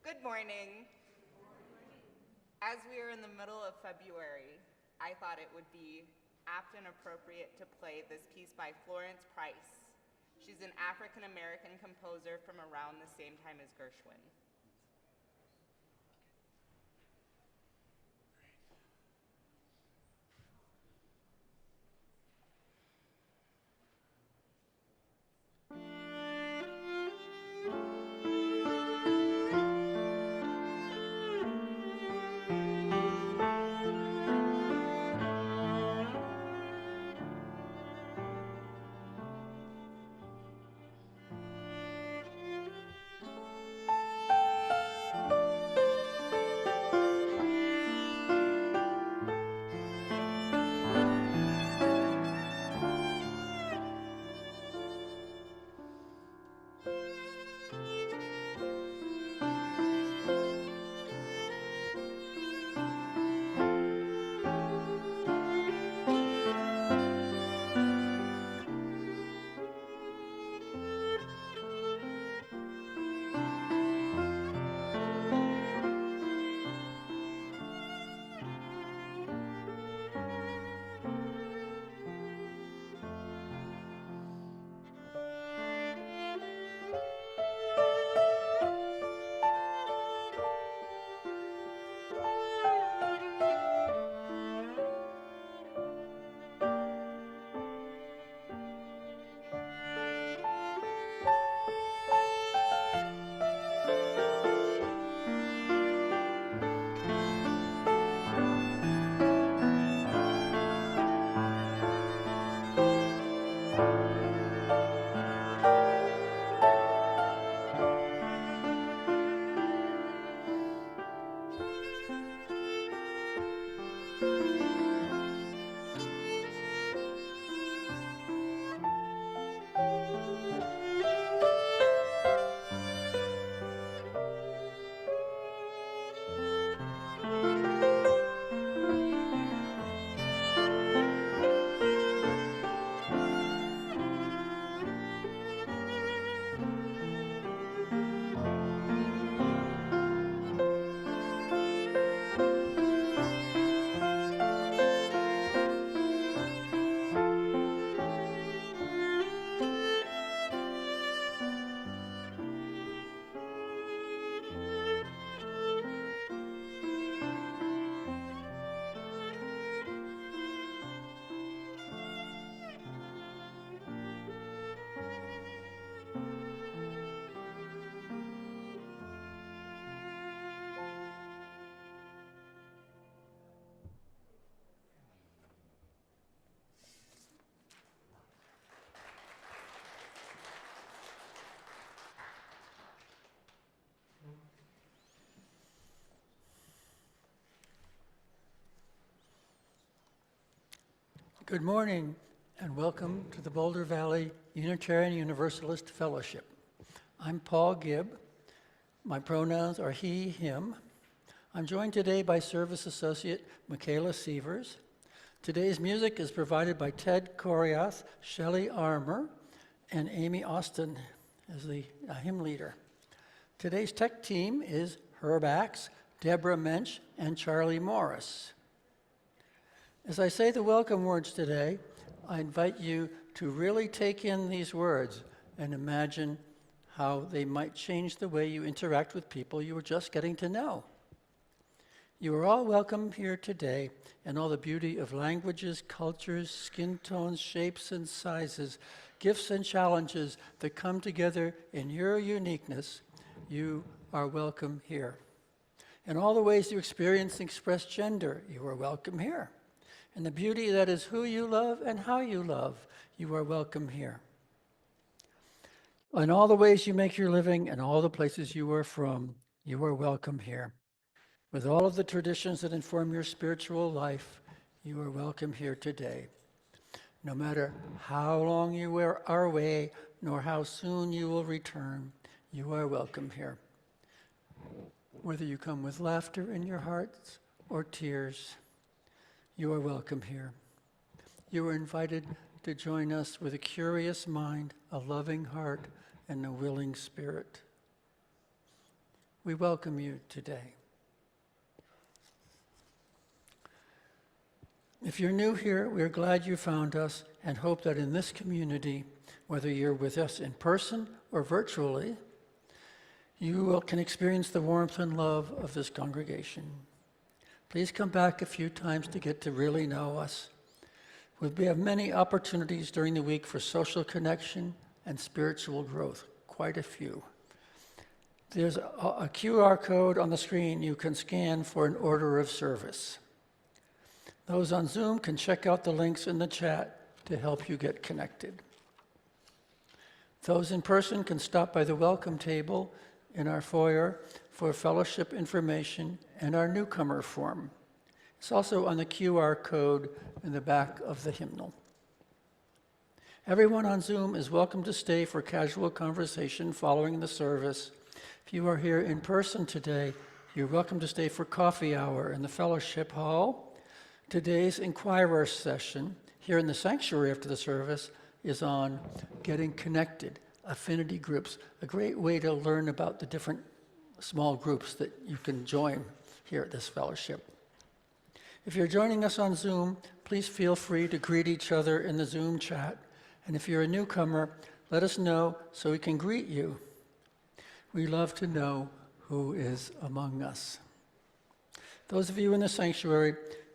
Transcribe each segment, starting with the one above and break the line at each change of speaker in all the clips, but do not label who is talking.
Good morning. As we are in the middle of February, I thought it would be apt and appropriate to play this piece by Florence Price. She's an African-American composer from around the same time as Gershwin.
Good morning, and welcome to the Boulder Valley Unitarian Universalist Fellowship. I'm Paul Gibb. My pronouns are he, him. I'm joined today by Service Associate Michaela Sievers. Today's music is provided by Ted Coriath, Shelley Armour, and Amy Austin as the hymn leader. Today's tech team is Herb Axe, Deborah Mensch, and Charlie Morris. As I say the welcome words today, I invite you to really take in these words and imagine how they might change the way you interact with people you were just getting to know. You are all welcome here today, and all the beauty of languages, cultures, skin tones, shapes and sizes, gifts and challenges that come together in your uniqueness, you are welcome here. And all the ways you experience and express gender, you are welcome here. And the beauty that is who you love and how you love, you are welcome here. In all the ways you make your living and all the places you are from, you are welcome here. With all of the traditions that inform your spiritual life, you are welcome here today. No matter how long you are away, nor how soon you will return, you are welcome here. Whether you come with laughter in your hearts or tears, you are welcome here. You are invited to join us with a curious mind, a loving heart, and a willing spirit. We welcome you today. If you're new here, we're glad you found us and hope that in this community, whether you're with us in person or virtually, can experience the warmth and love of this congregation. Please come back a few times to get to really know us. We have many opportunities during the week for social connection and spiritual growth, quite a few. There's a QR code on the screen you can scan for an order of service. Those on Zoom can check out the links in the chat to help you get connected. Those in person can stop by the welcome table in our foyer for fellowship information and our newcomer form. It's also on the QR code in the back of the hymnal. Everyone on Zoom is welcome to stay for casual conversation following the service. If you are here in person today, you're welcome to stay for coffee hour in the fellowship hall. Today's Inquirer session here in the sanctuary after the service is on getting connected, affinity groups, a great way to learn about the different small groups that you can join here at this fellowship. If you're joining us on Zoom, please feel free to greet each other in the Zoom chat. And if you're a newcomer, let us know so we can greet you. We love to know who is among us. Those of you in the sanctuary,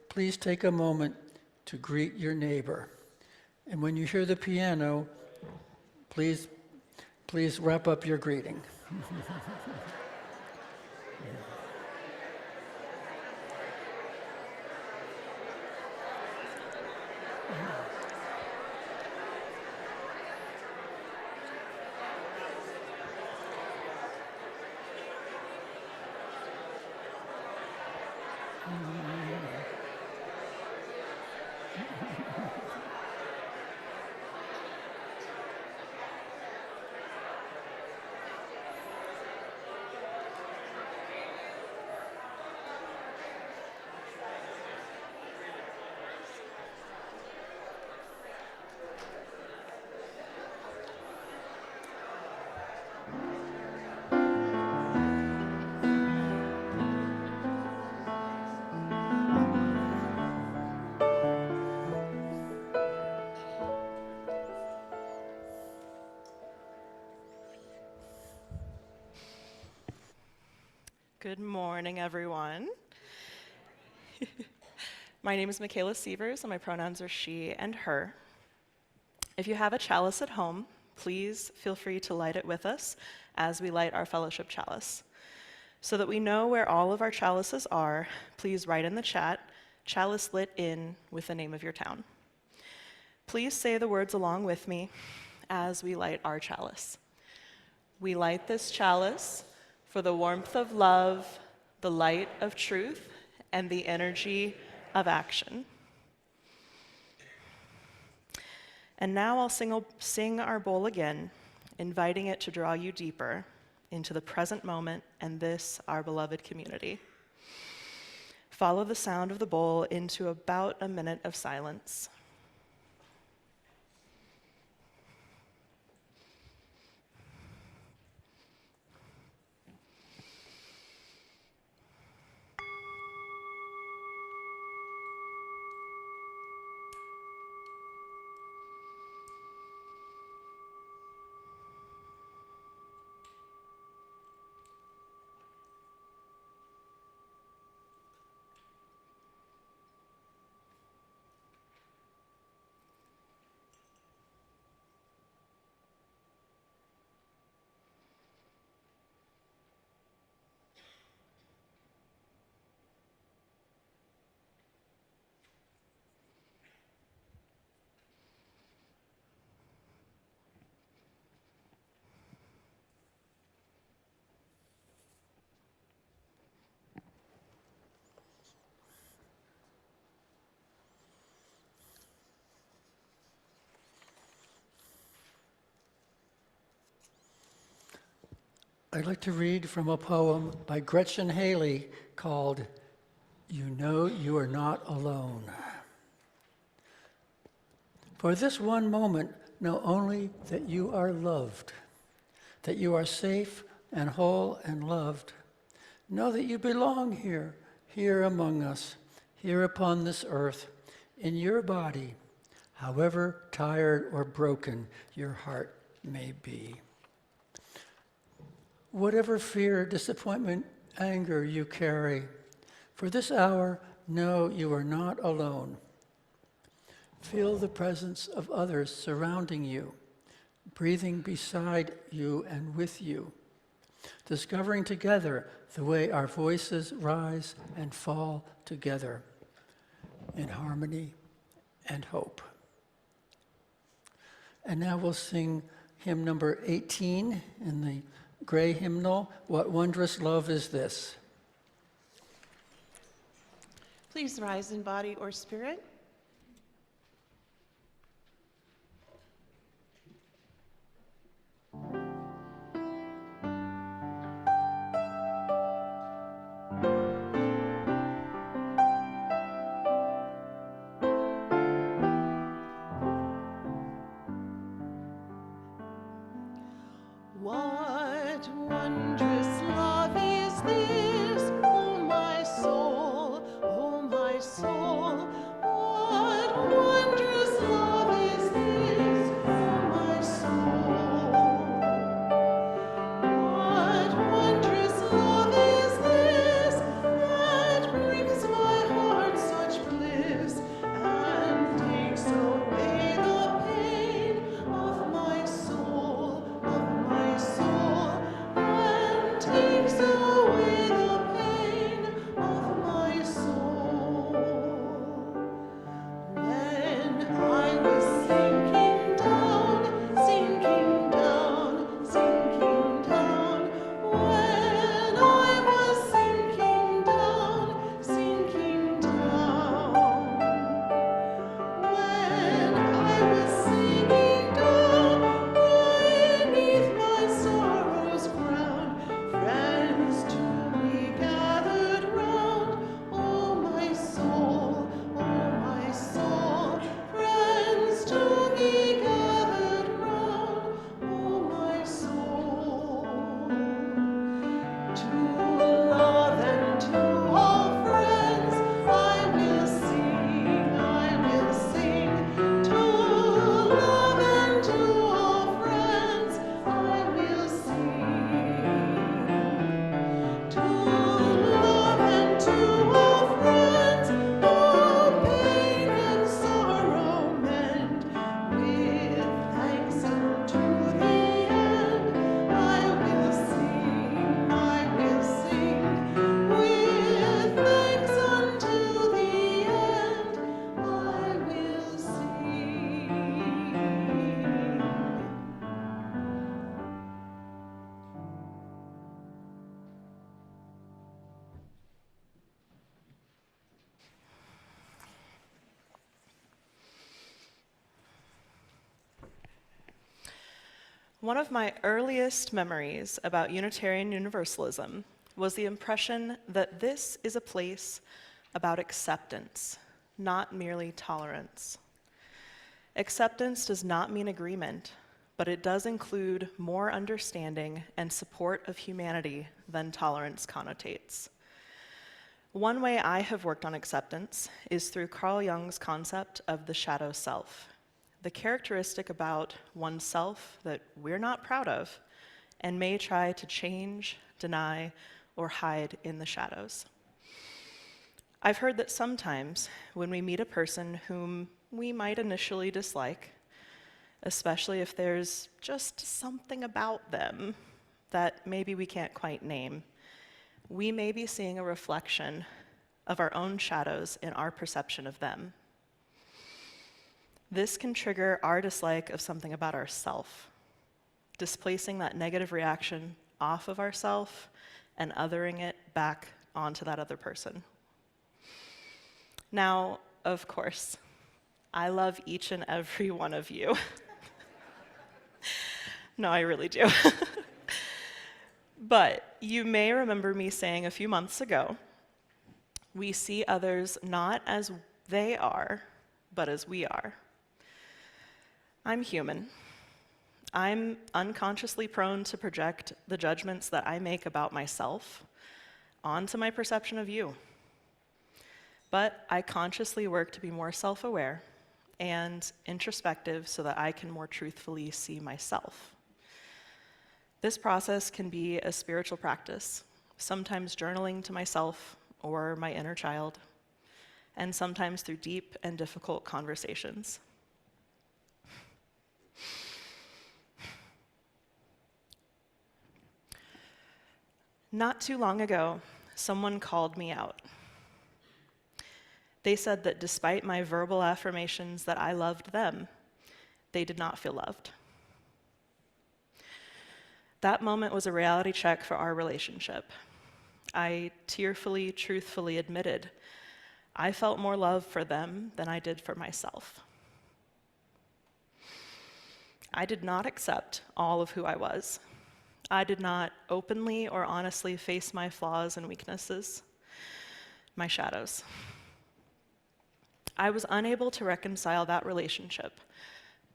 please take a moment to greet your neighbor. And when you hear the piano, please wrap up your greeting.
Good morning, everyone. My name is Michaela Sievers, and my pronouns are she and her. If you have a chalice at home, please feel free to light it with us as we light our fellowship chalice. So that we know where all of our chalices are, please write in the chat, chalice lit in with the name of your town. Please say the words along with me as we light our chalice. We light this chalice for the warmth of love, the light of truth, and the energy of action. And now I'll sing our bowl again, inviting it to draw you deeper into the present moment and this, our beloved community. Follow the sound of the bowl into about a minute of silence.
I'd like to read from a poem by Gretchen Haley called You Know You Are Not Alone. For this one moment, know only that you are loved, that you are safe and whole and loved, Know that you belong here, here among us, here upon this earth, in your body, however tired or broken your heart may be. Whatever fear, disappointment, anger you carry, for this hour, know you are not alone. Feel the presence of others surrounding you, breathing beside you and with you, discovering together the way our voices rise and fall together in harmony and hope. And now we'll sing hymn number 18 in the gray hymnal, What Wondrous Love Is This?
Please rise in body or spirit. What wondrous love is this, oh my soul, oh my soul. What wondrous love is this, oh my soul. What wondrous love is this that brings my heart such bliss and takes away the pain of my soul, and takes away the pain of my soul. When I was sinking down, sinking down, sinking down, when I was sinking down, sinking down, when I was sinking down beneath my sorrow's crown, friends to me gathered round, oh my soul, friends to me gathered round, oh my soul. To love and to all friends I will sing, I will sing. To love and to all friends I will sing. To love and to all friends, all pain and sorrow mend. With thanks unto the end, I will sing, I will sing. With thanks unto the end, I will sing.
One of my earliest memories about Unitarian Universalism was the impression that this is a place about acceptance, not merely tolerance. Acceptance does not mean agreement, but it does include more understanding and support of humanity than tolerance connotates. One way I have worked on acceptance is through Carl Jung's concept of the shadow self, the characteristic about oneself that we're not proud of and may try to change, deny, or hide in the shadows. I've heard that sometimes when we meet a person whom we might initially dislike, especially if there's just something about them that maybe we can't quite name, we may be seeing a reflection of our own shadows in our perception of them. This can trigger our dislike of something about ourself, displacing that negative reaction off of ourself and othering it back onto that other person. Now, of course, I love each and every one of you. No, I really do. But you may remember me saying a few months ago, we see others not as they are, but as we are. I'm human. I'm unconsciously prone to project the judgments that I make about myself onto my perception of you. But I consciously work to be more self-aware and introspective so that I can more truthfully see myself. This process can be a spiritual practice, sometimes journaling to myself or my inner child, and sometimes through deep and difficult conversations. Not too long ago, someone called me out. They said that despite my verbal affirmations that I loved them, they did not feel loved. That moment was a reality check for our relationship. I tearfully, truthfully admitted I felt more love for them than I did for myself. I did not accept all of who I was. I did not openly or honestly face my flaws and weaknesses, my shadows. I was unable to reconcile that relationship,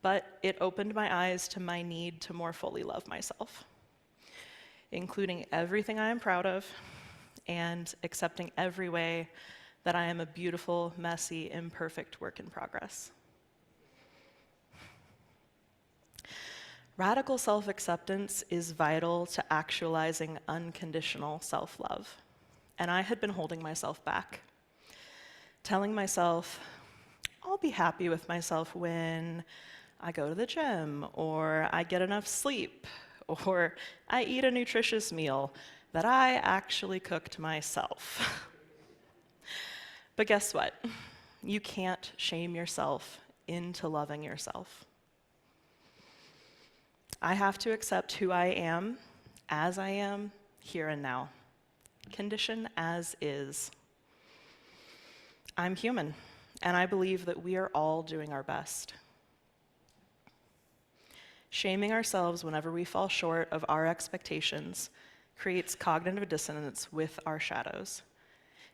but it opened my eyes to my need to more fully love myself, including everything I am proud of and accepting every way that I am a beautiful, messy, imperfect work in progress. Radical self-acceptance is vital to actualizing unconditional self-love, and I had been holding myself back, telling myself, I'll be happy with myself when I go to the gym, or I get enough sleep, or I eat a nutritious meal that I actually cooked myself. But guess what? You can't shame yourself into loving yourself. I have to accept who I am, as I am, here and now. Condition as is. I'm human, and I believe that we are all doing our best. Shaming ourselves whenever we fall short of our expectations creates cognitive dissonance with our shadows.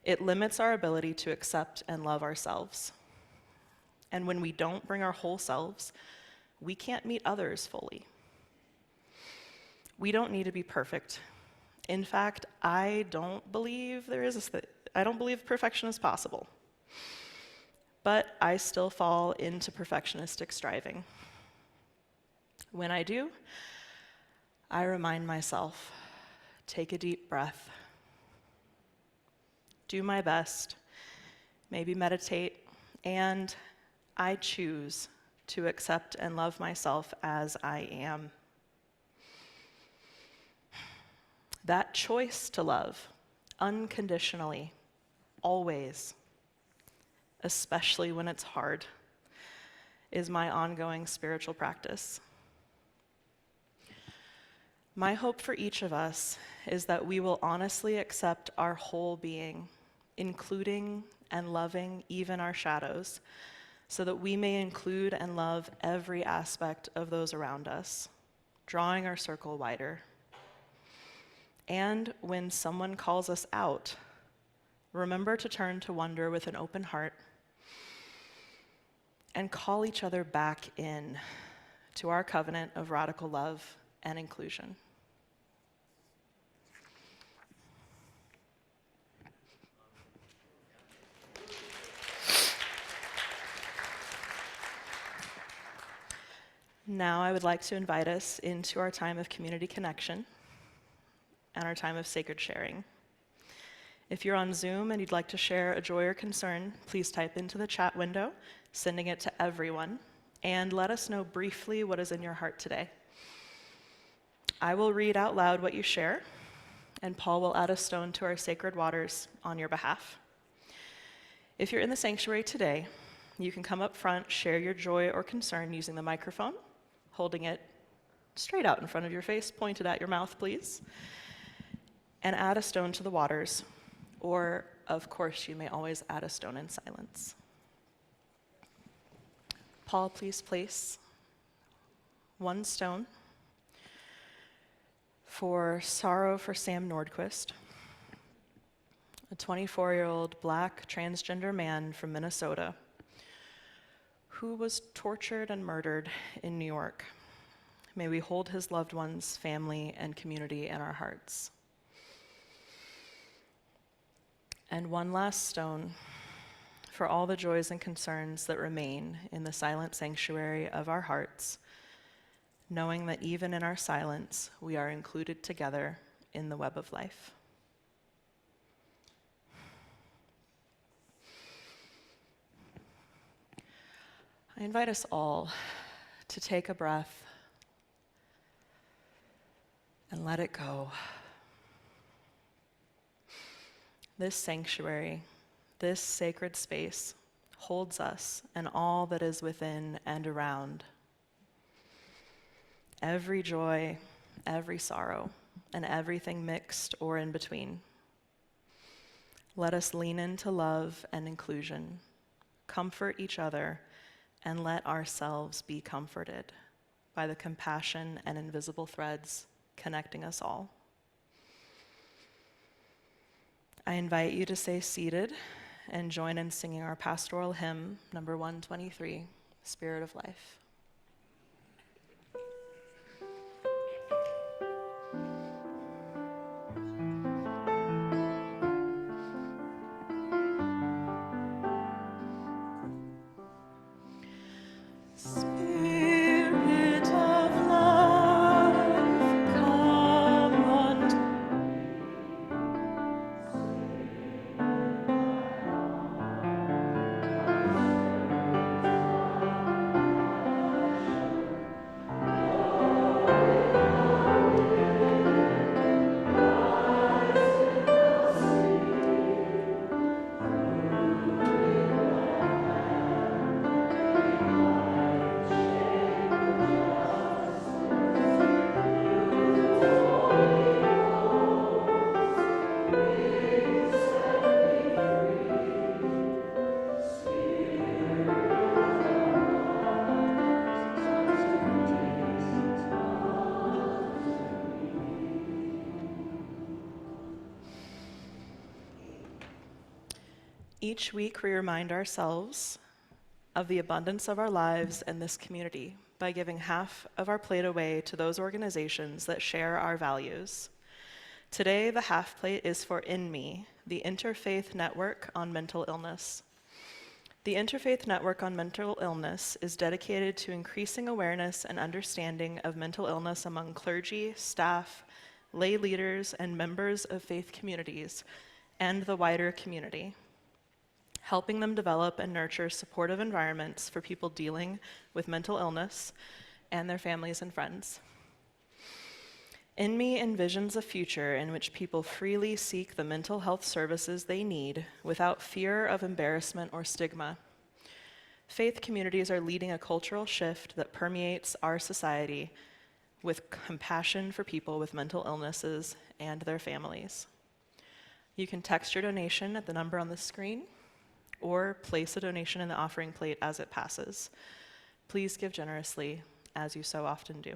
It limits our ability to accept and love ourselves. And when we don't bring our whole selves, we can't meet others fully. We don't need to be perfect. In fact, I don't believe perfection is possible. But I still fall into perfectionistic striving. When I do, I remind myself, take a deep breath, do my best, maybe meditate, and I choose to accept and love myself as I am. That choice to love, unconditionally, always, especially when it's hard, is my ongoing spiritual practice. My hope for each of us is that we will honestly accept our whole being, including and loving even our shadows, so that we may include and love every aspect of those around us, drawing our circle wider. And when someone calls us out, remember to turn to wonder with an open heart and call each other back in to our covenant of radical love and inclusion. Now I would like to invite us into our time of community connection and our time of sacred sharing. If you're on Zoom and you'd like to share a joy or concern, please type into the chat window, sending it to everyone, and let us know briefly what is in your heart today. I will read out loud what you share, and Paul will add a stone to our sacred waters on your behalf. If you're in the sanctuary today, you can come up front, share your joy or concern using the microphone, holding it straight out in front of your face, pointed at your mouth, please, and add a stone to the waters, or, of course, you may always add a stone in silence. Paul, please place one stone for sorrow for Sam Nordquist, a 24-year-old black transgender man from Minnesota who was tortured and murdered in New York. May we hold his loved ones, family, and community in our hearts. And one last stone for all the joys and concerns that remain in the silent sanctuary of our hearts, knowing that even in our silence, we are included together in the web of life. I invite us all to take a breath and let it go. This sanctuary, this sacred space, holds us and all that is within and around. Every joy, every sorrow, and everything mixed or in between. Let us lean into love and inclusion, comfort each other, and let ourselves be comforted by the compassion and invisible threads connecting us all. I invite you to stay seated and join in singing our pastoral hymn, number 123, Spirit of Life.
Spirit of life, come unto
Each week, we remind ourselves of the abundance of our lives and this community by giving half of our plate away to those organizations that share our values. Today, the half plate is for In Me, the Interfaith Network on Mental Illness. The Interfaith Network on Mental Illness is dedicated to increasing awareness and understanding of mental illness among clergy, staff, lay leaders, and members of faith communities, and the wider community, helping them develop and nurture supportive environments for people dealing with mental illness and their families and friends. In Me envisions a future in which people freely seek the mental health services they need without fear of embarrassment or stigma. Faith communities are leading a cultural shift that permeates our society with compassion for people with mental illnesses and their families. You can text your donation at the number on the screen, or place a donation in the offering plate as it passes. Please give generously, as you so often do.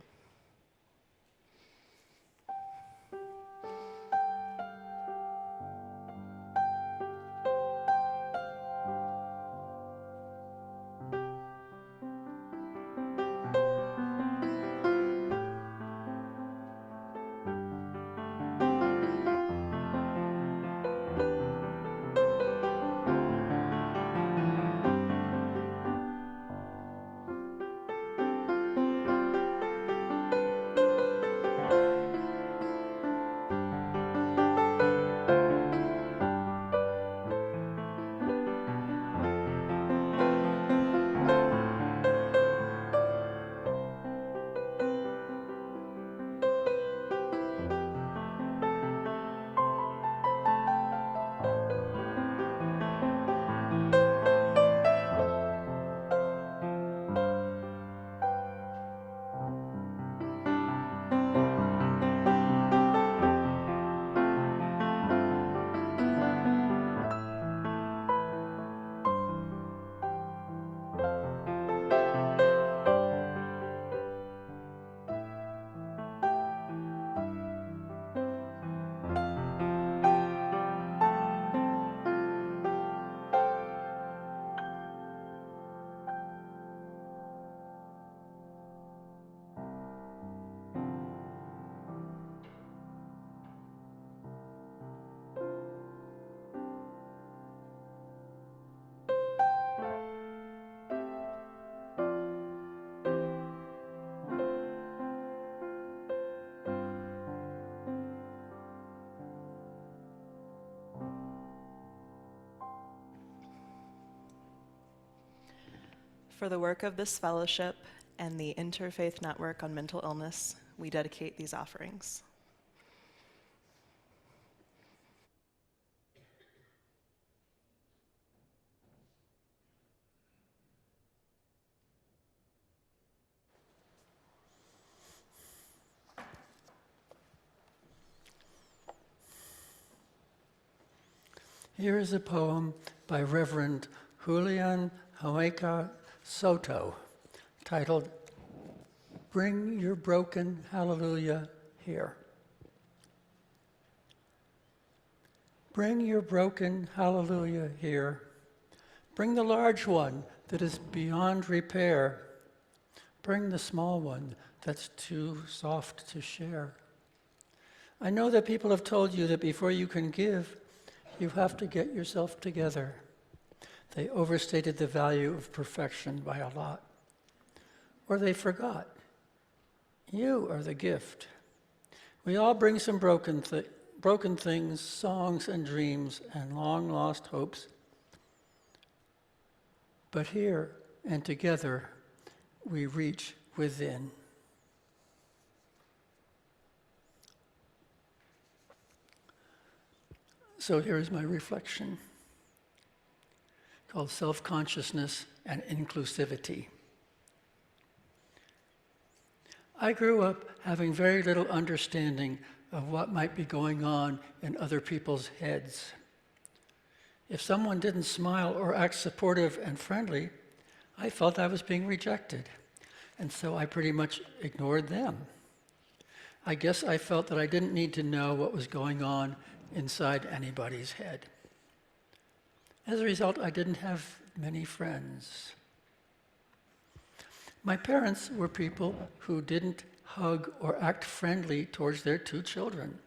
For the work of this fellowship and the Interfaith Network on Mental Illness, we dedicate these offerings.
Here is a poem by Reverend Julian Hueca Soto, titled, "Bring Your Broken Hallelujah Here." Bring your broken hallelujah here. Bring the large one that is beyond repair. Bring the small one that's too soft to share. I know that people have told you that before you can give, you have to get yourself together. They overstated the value of perfection by a lot. Or they forgot. You are the gift. We all bring some broken things, songs and dreams and long-lost hopes. But here and together, we reach within. So here's my reflection, called Self-Consciousness and Inclusivity. I grew up having very little understanding of what might be going on in other people's heads. If someone didn't smile or act supportive and friendly, I felt I was being rejected, and so I pretty much ignored them. I guess I felt that I didn't need to know what was going on inside anybody's head. As a result, I didn't have many friends. My parents were people who didn't hug or act friendly towards their two children.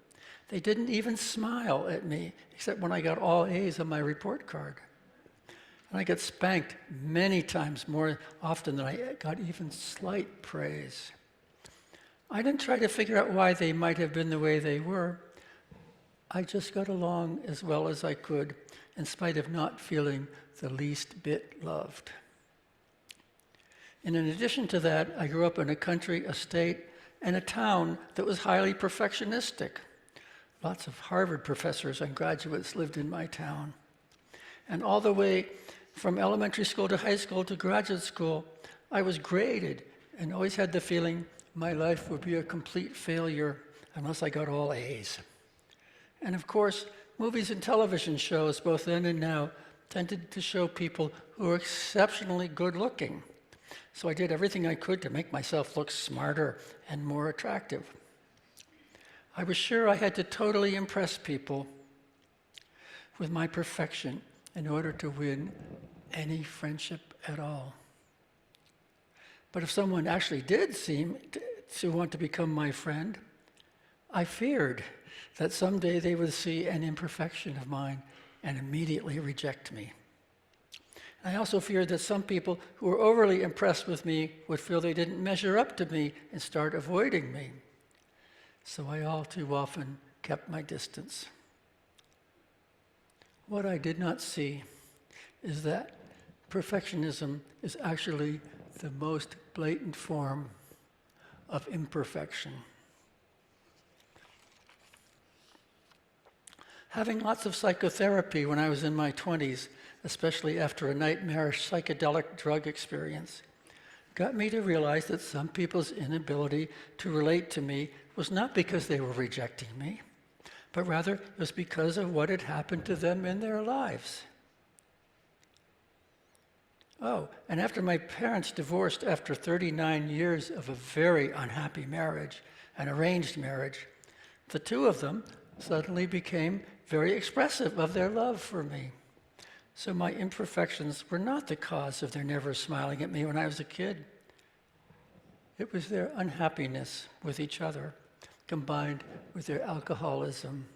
They didn't even smile at me, except when I got all A's on my report card. And I got spanked many times more often than I got even slight praise. I didn't try to figure out why they might have been the way they were. I just got along as well as I could, in spite of not feeling the least bit loved. And in addition to that, I grew up in a country, a state, and a town that was highly perfectionistic. Lots of Harvard professors and graduates lived in my town. And all the way from elementary school to high school to graduate school, I was graded and always had the feeling my life would be a complete failure unless I got all A's. And of course, movies and television shows, both then and now, tended to show people who were exceptionally good looking. So I did everything I could to make myself look smarter and more attractive. I was sure I had to totally impress people with my perfection in order to win any friendship at all. But if someone actually did seem to want to become my friend, I feared that someday they would see an imperfection of mine and immediately reject me. I also feared that some people who were overly impressed with me would feel they didn't measure up to me and start avoiding me. So I all too often kept my distance. What I did not see is that perfectionism is actually the most blatant form of imperfection. Having lots of psychotherapy when I was in my 20s, especially after a nightmarish psychedelic drug experience, got me to realize that some people's inability to relate to me was not because they were rejecting me, but rather it was because of what had happened to them in their lives. Oh, and after my parents divorced after 39 years of a very unhappy marriage, an arranged marriage, the two of them suddenly became very expressive of their love for me. So my imperfections were not the cause of their never smiling at me when I was a kid. It was their unhappiness with each other, combined with their alcoholism.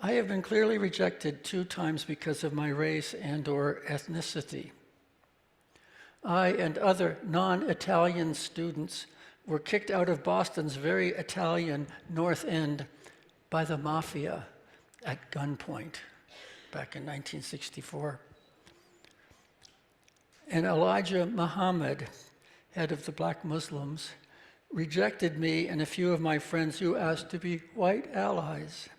I have been clearly rejected 2 times because of my race and/or ethnicity. I and other non-Italian students were kicked out of Boston's very Italian North End by the mafia at gunpoint back in 1964. And Elijah Muhammad, head of the black Muslims, rejected me and a few of my friends who asked to be white allies.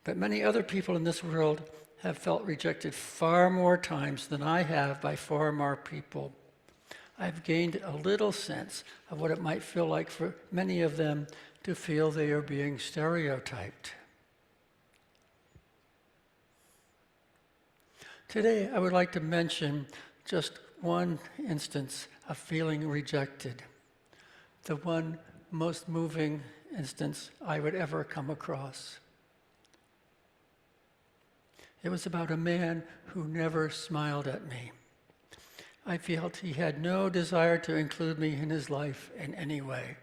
But many other people in this world have felt rejected far more times than I have by far more people. I've gained a little sense of what it might feel like for many of them to feel they are being stereotyped. Today, I would like to mention just one instance of feeling rejected, the one most moving instance I would ever come across. It was about a man who never smiled at me. I felt he had no desire to include me in his life in any way.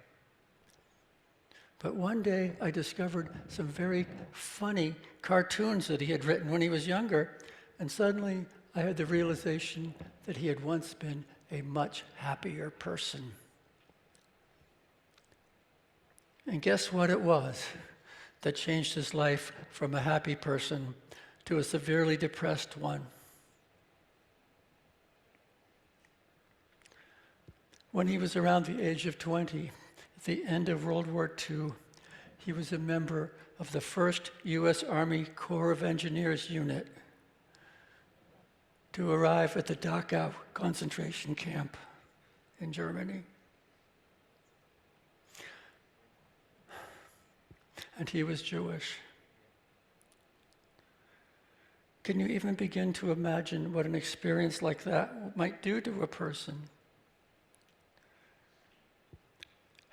But one day I discovered some very funny cartoons that he had written when he was younger, and suddenly I had the realization that he had once been a much happier person. And guess what it was that changed his life from a happy person to a severely depressed one? When he was around the age of 20, at the end of World War II, he was a member of the 1st U.S. Army Corps of Engineers unit to arrive at the Dachau concentration camp in Germany. And he was Jewish. Can you even begin to imagine what an experience like that might do to a person?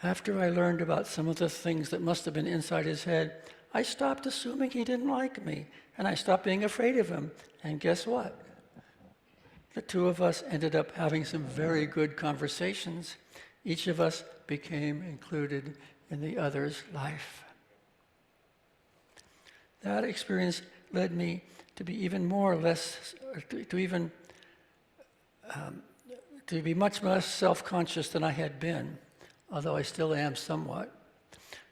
After I learned about some of the things that must have been inside his head, I stopped assuming he didn't like me, and I stopped being afraid of him. And guess what? The two of us ended up having some very good conversations. Each of us became included in the other's life. That experience led me to be even more or less, to be much less self-conscious than I had been, although I still am somewhat.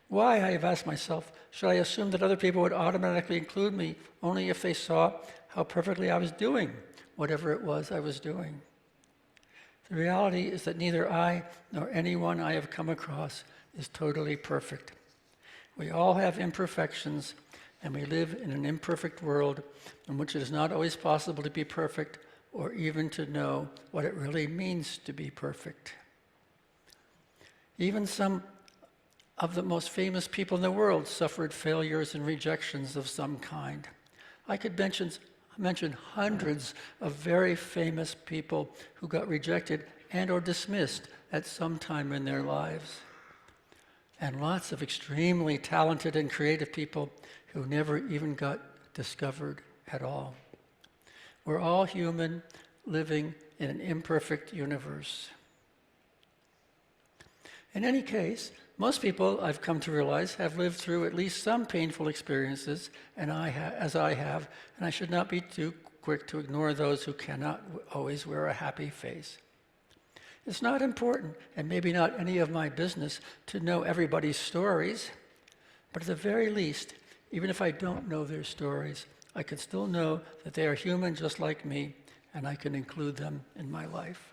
Why, I have asked myself, should I assume that other people would automatically include me only if they saw how perfectly I was doing whatever it was I was doing? The reality is that neither I nor anyone I have come across is totally perfect. We all have imperfections, and we live in an imperfect world in which it is not always possible to be perfect or even to know what it really means to be perfect. Even some of the most famous people in the world suffered failures and rejections of some kind. I could mention hundreds of very famous people who got rejected and or dismissed at some time in their lives. And lots of extremely talented and creative people who never even got discovered at all. We're all human, living in an imperfect universe. In any case, most people, I've come to realize, have lived through at least some painful experiences, as I have, and I should not be too quick to ignore those who cannot always wear a happy face. It's not important, and maybe not any of my business, to know everybody's stories, but at the very least, even if I don't know their stories, I can still know that they are human just like me, and I can include them in my life.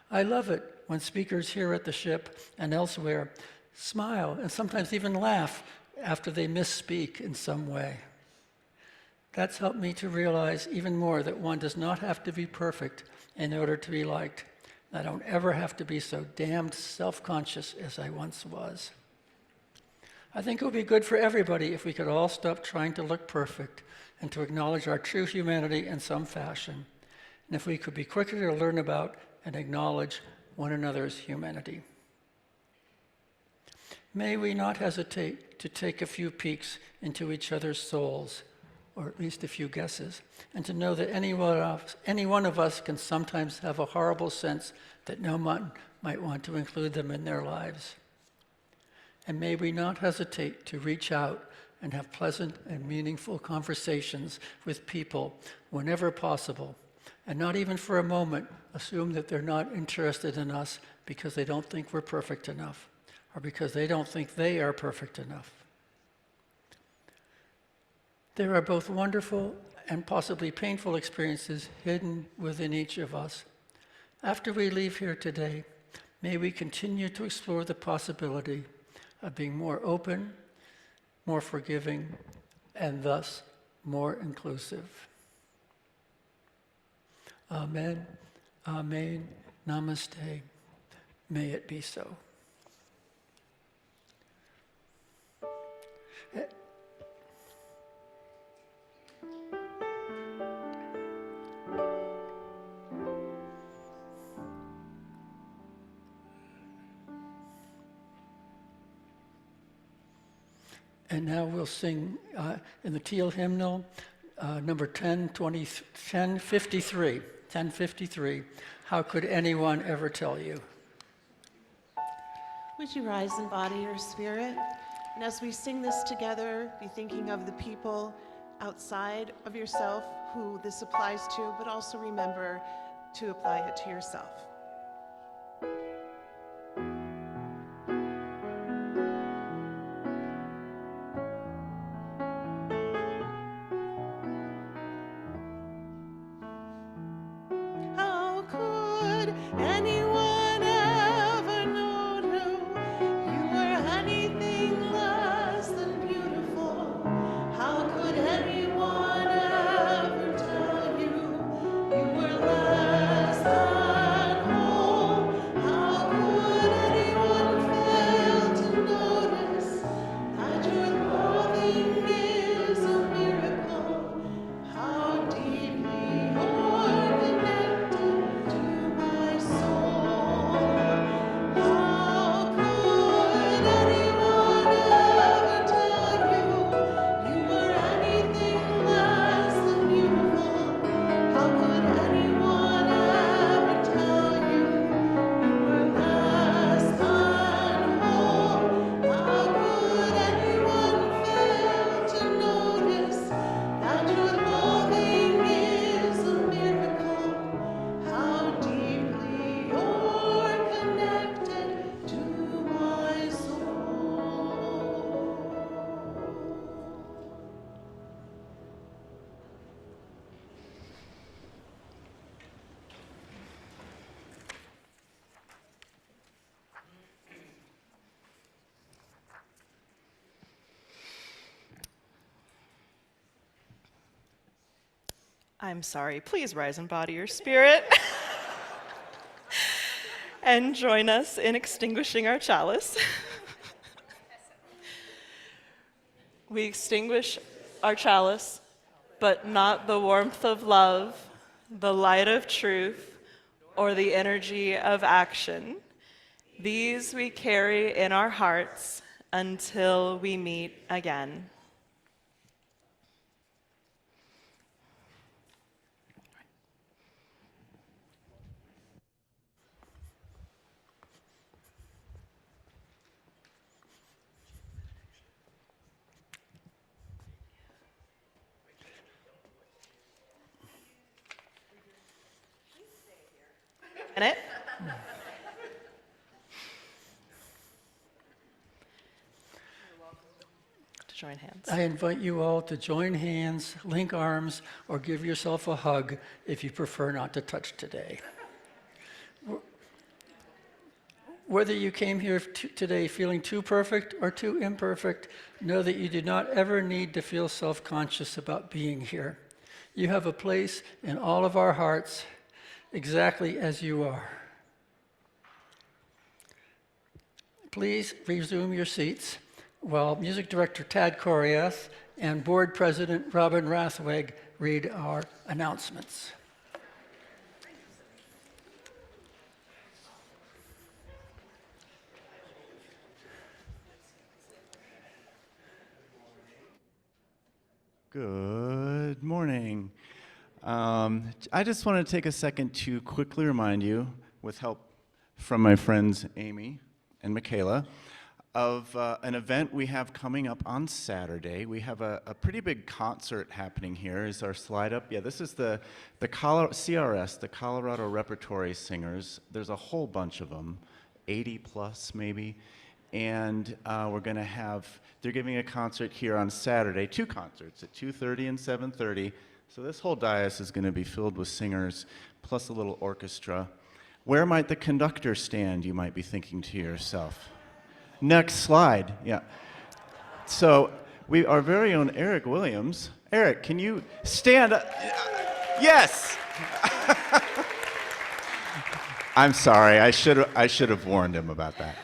I love it when speakers here at the ship and elsewhere smile and sometimes even laugh after they misspeak in some way. That's helped me to realize even more that one does not have to be perfect in order to be liked. I don't ever have to be so damned self-conscious as I once was. I think it would be good for everybody if we could all stop trying to look perfect and to acknowledge our true humanity in some fashion, and if we could be quicker to learn about and acknowledge one another's humanity. May we not hesitate to take a few peeks into each other's souls, or at least a few guesses, and to know that any one of us can sometimes have a horrible sense that no one might want to include them in their lives. And may we not hesitate to reach out and have pleasant and meaningful conversations with people whenever possible, and not even for a moment assume that they're not interested in us because they don't think we're perfect enough, or because they don't think they are perfect enough. There are both wonderful and possibly painful experiences hidden within each of us. After we leave here today, may we continue to explore the possibility of being more open, more forgiving, and thus more inclusive. Amen, amen, namaste. May it be so. And now we'll sing in the teal hymnal, number 1053. 1053. How could anyone ever tell you?
Would you rise in body or spirit? And as we sing this together, be thinking of the people outside of yourself who this applies to, but also remember to apply it to yourself. How could anyone ever know you were anything less than beautiful? How could anyone ever tell you were less than whole? How could anyone fail to notice that your loving is a miracle? How deeply you're connected to my soul. How could anyone ever tell you were anything less than beautiful? How could anyone ever tell you were less than whole? How could anyone fail to notice that your loving is a miracle? How deeply you're connected to my soul.
I'm sorry, please rise in body or spirit and join us in extinguishing our chalice. We extinguish our chalice, but not the warmth of love, the light of truth, or the energy of action. These we carry in our hearts until we meet again. Minute. To join hands.
I invite you all to join hands, link arms, or give yourself a hug if you prefer not to touch today. Whether you came here today feeling too perfect or too imperfect, know that you do not ever need to feel self-conscious about being here. You have a place in all of our hearts exactly as you are. Please resume your seats while Music Director Tad Coriath and Board President Robin Rathweg read our announcements.
Good morning. I just want to take a second to quickly remind you, with help from my friends Amy and Michaela, of an event we have coming up on Saturday. We have a pretty big concert happening here. Is our slide up? Yeah, this is the CRS, the Colorado Repertory Singers. There's a whole bunch of them, 80 plus maybe. And we're going to have, they're giving a concert here on Saturday, two concerts at 2:30 and 7:30. So this whole dais is going to be filled with singers, plus a little orchestra. Where might the conductor stand, you might be thinking to yourself. Next slide, yeah. So our very own Eric Williams. Eric, can you stand up? Yes! I'm sorry, I should have warned him about that.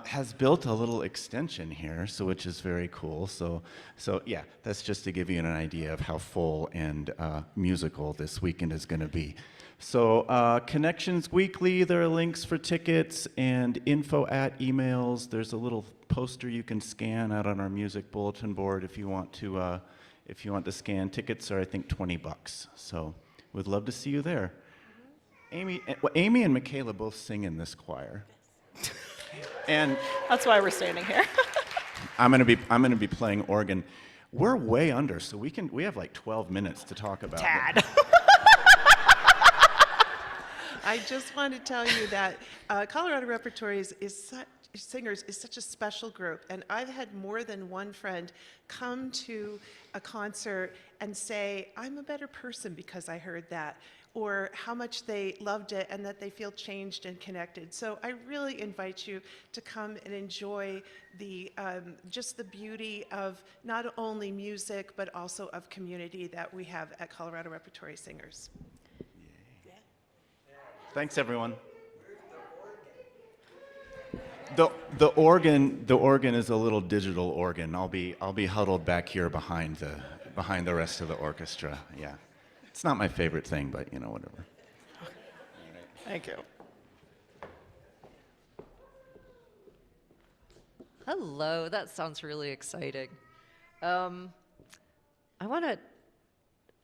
Has built a little extension here, which is very cool. So yeah, that's just to give you an idea of how full and musical this weekend is going to be. So Connections Weekly, there are links for tickets and info at emails. There's a little poster you can scan out on our music bulletin board if you want to scan. Tickets are, I think, $20. So we'd love to see you there. Amy and Michaela both sing in this choir. And
That's why we're standing here.
I'm gonna be playing organ. We're way under, so we have like 12 minutes to talk about
Tad.
I just want to tell you that Colorado Repertories Singers is such a special group, and I've had more than one friend come to a concert and say, I'm a better person because I heard that, or how much they loved it and that they feel changed and connected. So I really invite you to come and enjoy just the beauty of not only music, but also of community that we have at Colorado Repertory Singers.
Thanks, everyone. The organ is a little digital organ. I'll be huddled back here behind the rest of the orchestra. Yeah, it's not my favorite thing, but whatever.
Thank you.
Hello, that sounds really exciting.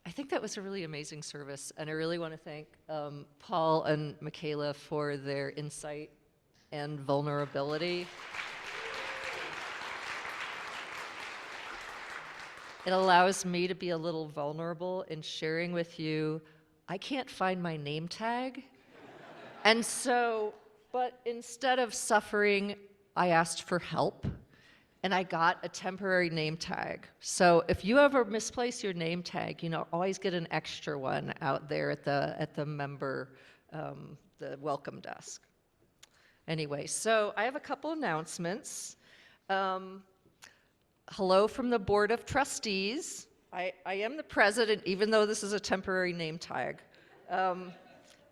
I think that was a really amazing service, and I really want to thank Paul and Michaela for their insight and vulnerability. It allows me to be a little vulnerable in sharing with you, I can't find my name tag. And so, but instead of suffering, I asked for help, and I got a temporary name tag. So if you ever misplace your name tag, always get an extra one out there at the member, the welcome desk. Anyway, so I have a couple announcements. Hello from the Board of Trustees. I am the president, even though this is a temporary name tag.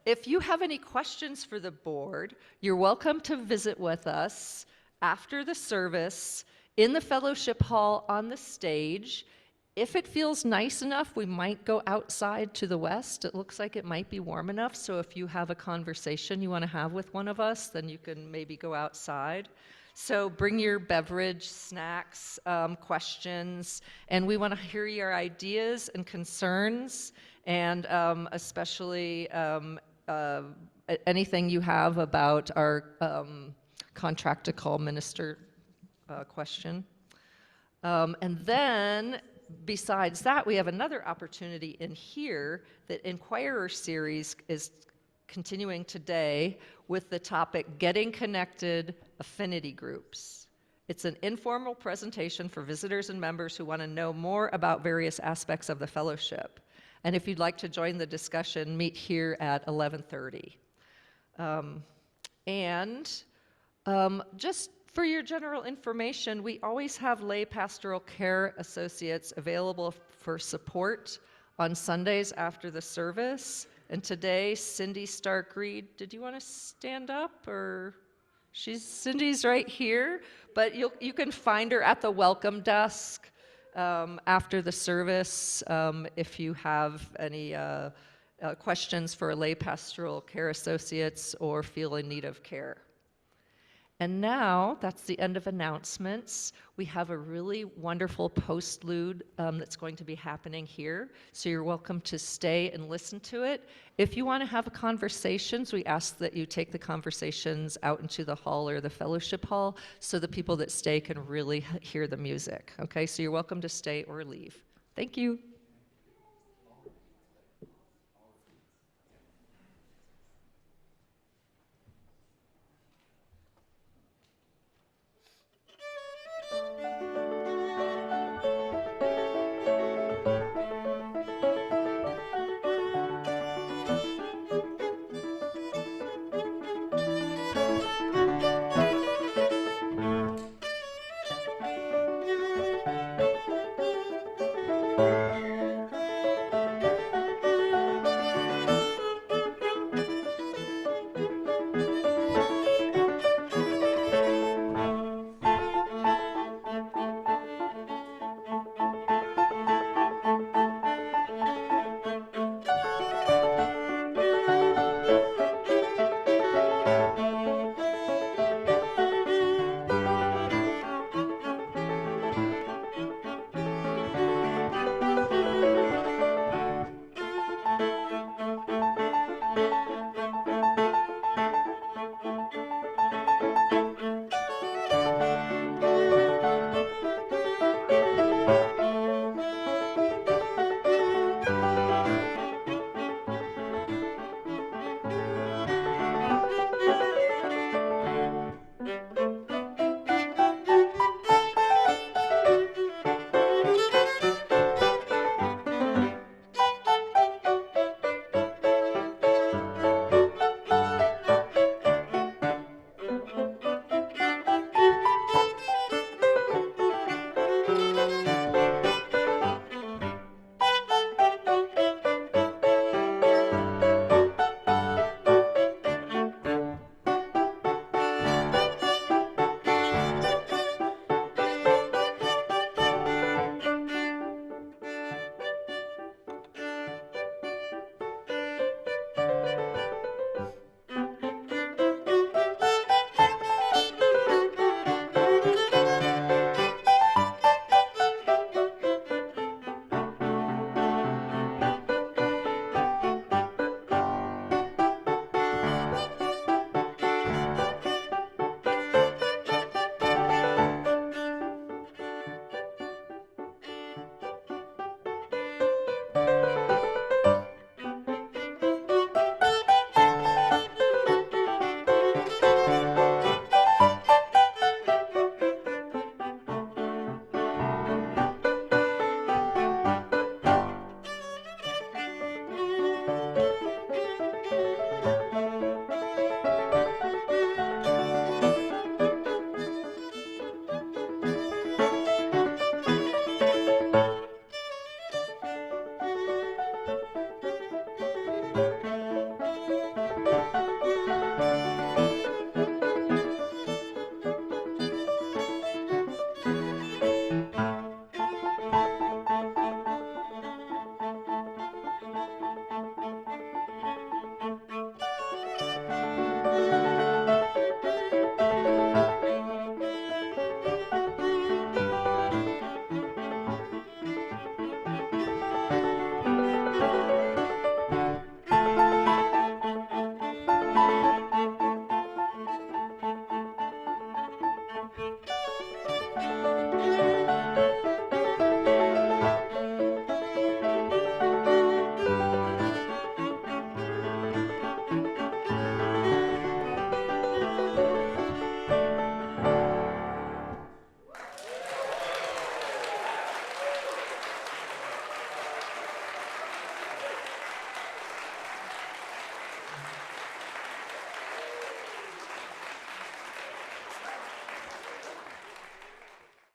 If you have any questions for the board, you're welcome to visit with us after the service in the fellowship hall on the stage. If it feels nice enough, we might go outside to the west. It looks like it might be warm enough, so if you have a conversation you want to have with one of us, then you can maybe go outside. So bring your beverage, snacks, questions, and we want to hear your ideas and concerns, and especially anything you have about our contract to call minister question. And then, besides that, we have another opportunity in here. The Inquirer series is continuing today with the topic, Getting Connected Affinity Groups. It's an informal presentation for visitors and members who want to know more about various aspects of the fellowship. And if you'd like to join the discussion, meet here at 11:30. Just for your general information, we always have lay pastoral care associates available for support on Sundays after the service. And today, Cindy Stark-Reed, did you want to stand up? Or Cindy's right here, but you can find her at the welcome desk after the service if you have any questions for lay pastoral care associates or feel in need of care. And now, that's the end of announcements. We have a really wonderful postlude that's going to be happening here, so you're welcome to stay and listen to it. If you want to have conversations, we ask that you take the conversations out into the hall or the fellowship hall so the people that stay can really hear the music, okay? So you're welcome to stay or leave. Thank you.